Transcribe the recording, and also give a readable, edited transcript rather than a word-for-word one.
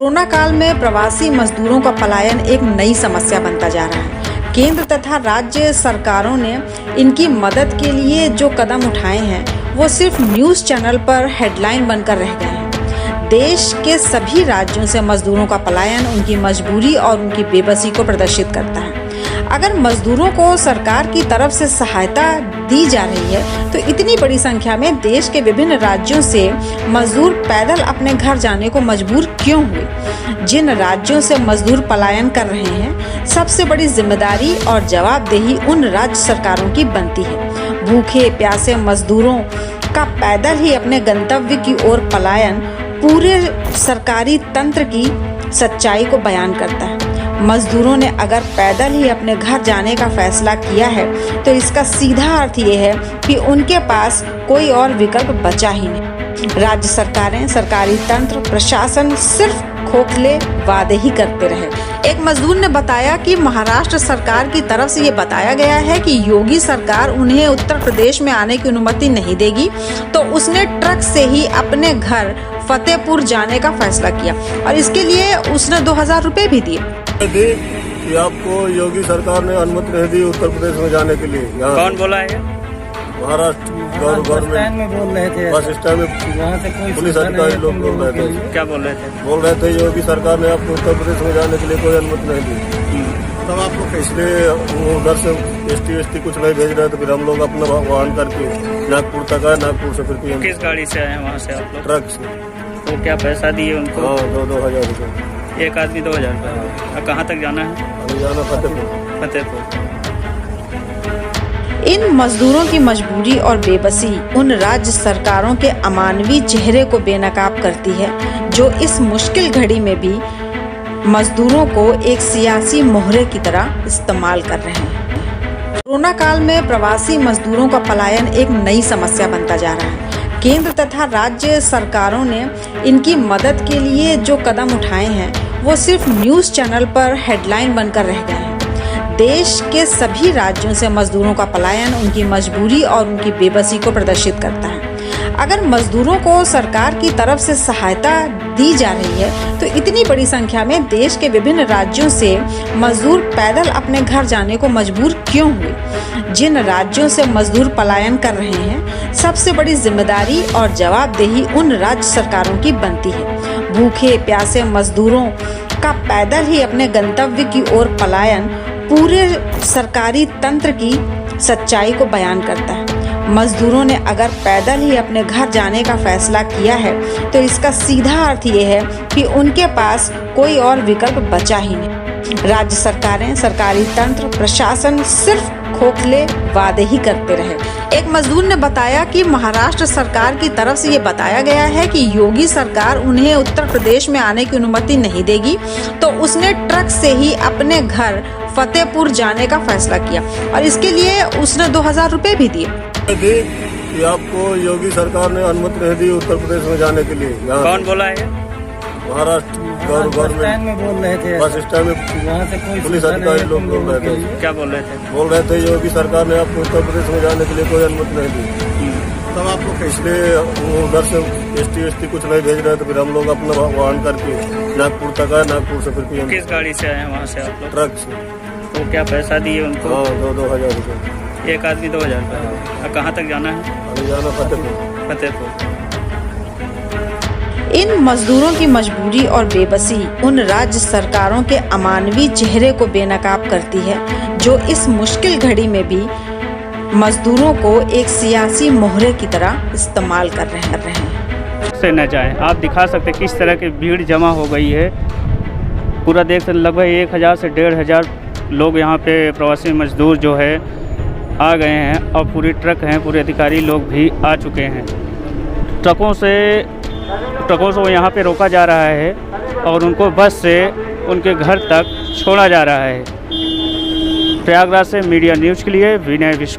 Corona काल में प्रवासी मजदूरों का पलायन एक नई समस्या बनता जा रहा है। केंद्र तथा राज्य सरकारों ने इनकी मदद के लिए जो कदम उठाए हैं वो सिर्फ न्यूज़ चैनल पर हेडलाइन बनकर रह गए हैं। देश के सभी राज्यों से मजदूरों का पलायन उनकी मजबूरी और उनकी बेबसी को प्रदर्शित करता है। अगर मजदूरों को सरकार की तरफ से सहायता दी जा रही है तो इतनी बड़ी संख्या में देश के विभिन्न राज्यों से मजदूर पैदल अपने घर जाने को मजबूर क्यों हुए? जिन राज्यों से मजदूर पलायन कर रहे हैं, सबसे बड़ी जिम्मेदारी और जवाबदेही उन राज्य सरकारों की बनती है। भूखे प्यासे मजदूरों का पैदल ही अपने गंतव्य की ओर पलायन पूरे सरकारी तंत्र की सच्चाई को बयान करता है। मजदूरों ने अगर पैदल ही अपने घर जाने का फैसला किया है तो इसका सीधा अर्थ ये है कि उनके पास कोई और विकल्प बचा ही नहीं। राज्य सरकारें, सरकारी तंत्र, प्रशासन सिर्फ खोखले वादे ही करते रहे। एक मजदूर ने बताया कि महाराष्ट्र सरकार की तरफ से ये बताया गया है कि योगी सरकार उन्हें उत्तर प्रदेश में आने की अनुमति नहीं देगी, तो उसने ट्रक से ही अपने घर फतेहपुर जाने का फैसला किया और इसके लिए उसने 2000 रुपए भी दिए। कि आपको योगी सरकार ने अनुमति नहीं दी उत्तर प्रदेश में जाने के लिए। कौन बोला है? महाराष्ट्र गवर्नमेंट में बोल रहे थे, बस स्टैंड में वहाँ से कोई पुलिस अधिकारी लोग बोल रहे थे। क्या बोल रहे थे? बोल रहे थे योगी सरकार ने आपको उत्तर प्रदेश में जाने के लिए कोई अनुमति नहीं दी। तब आपको इसलिए उधर से ST कुछ नहीं भेज रहे थे। फिर हम लोग अपना वाहन करके नागपुर तक आए। नागपुर से फिर किस गाड़ी से आए वहाँ से आप लोग? ट्रक से। तो क्या पैसा दिए उनको? हाँ, 2,000 रुपये। एक आदमी 2000 रुपये। कहाँ तक जाना है? अभी जाना फतेहपुर। फतेहपुर। इन मजदूरों की मजबूरी और बेबसी उन राज्य सरकारों के अमानवीय चेहरे को बेनकाब करती है, जो इस मुश्किल घड़ी में भी मजदूरों को एक सियासी मोहरे की तरह इस्तेमाल कर रहे हैं। कोरोना काल में प्रवासी मजदूरों का पलायन एक नई समस्या बनता जा रहा है। केंद्र तथा राज्य सरकारों ने इनकी मदद के लिए जो कदम उठाए हैं वो सिर्फ न्यूज़ चैनल पर हेडलाइन बनकर रह गए हैं। देश के सभी राज्यों से मजदूरों का पलायन उनकी मजबूरी और उनकी बेबसी को प्रदर्शित करता है। अगर मजदूरों को सरकार की तरफ से सहायता दी जा रही है तो इतनी बड़ी संख्या में देश के विभिन्न राज्यों से मजदूर पैदल अपने घर जाने को मजबूर क्यों हुए? जिन राज्यों से मजदूर पलायन कर रहे हैं, सबसे बड़ी जिम्मेदारी और जवाबदेही उन राज्य सरकारों की बनती है। भूखे प्यासे मजदूरों का पैदल ही अपने गंतव्य की ओर पलायन पूरे सरकारी तंत्र की सच्चाई को बयान करता है। मजदूरों ने अगर पैदल ही अपने घर जाने का फैसला किया है तो इसका सीधा अर्थ ये है कि उनके पास कोई और विकल्प बचा ही नहीं। राज्य सरकारें, सरकारी तंत्र, प्रशासन सिर्फ खोखले वादे ही करते रहे। एक मजदूर ने बताया कि महाराष्ट्र सरकार की तरफ से ये बताया गया है कि योगी सरकार उन्हें उत्तर प्रदेश में आने की अनुमति नहीं देगी, तो उसने ट्रक से ही अपने घर फतेहपुर जाने का फैसला किया और इसके लिए उसने 2000 रुपए भी दिए। कि आपको योगी सरकार ने अनुमति नहीं दी उत्तर प्रदेश में जाने के लिए। कौन बोला है? महाराष्ट्र गवर्नमेंट में बोल रहे थे, बस स्टैंड में वहाँ से कोई पुलिस अधिकारी लोग बोल रहे थे। क्या बोल रहे थे? बोल रहे थे योगी सरकार ने आपको उत्तर प्रदेश में जाने के लिए कोई अनुमति नहीं दी। तब आपको इसलिए उधर से ST कुछ नहीं भेज रहे थे। फिर हम लोग अपना वाहन करके नागपुर तक आए। नागपुर से फिर किस गाड़ी से आए वहाँ से आप लोग? ट्रक से। तो क्या पैसा दिए उनको? हाँ, 2,000 रुपये। एक आदमी 2000 रुपये। कहाँ तक जाना है? अभी जाना फतेहपुर। फतेहपुर। इन मजदूरों की मजबूरी और बेबसी उन राज्य सरकारों के अमानवीय चेहरे को बेनकाब करती है, जो इस मुश्किल घड़ी में भी मजदूरों को एक सियासी मोहरे की तरह इस्तेमाल कर रहे हैं। से न जाए, आप दिखा सकते किस तरह की भीड़ जमा हो गई है। पूरा देख सकते लगभग 1000 से 1500 लोग यहाँ पे प्रवासी मजदूर जो है आ गए हैं और पूरी ट्रक हैं, पूरे अधिकारी लोग भी आ चुके हैं। ट्रकों से यहाँ पे रोका जा रहा है और उनको बस से उनके घर तक छोड़ा जा रहा है। प्रयागराज से मीडिया न्यूज़ के लिए विनय विश्व।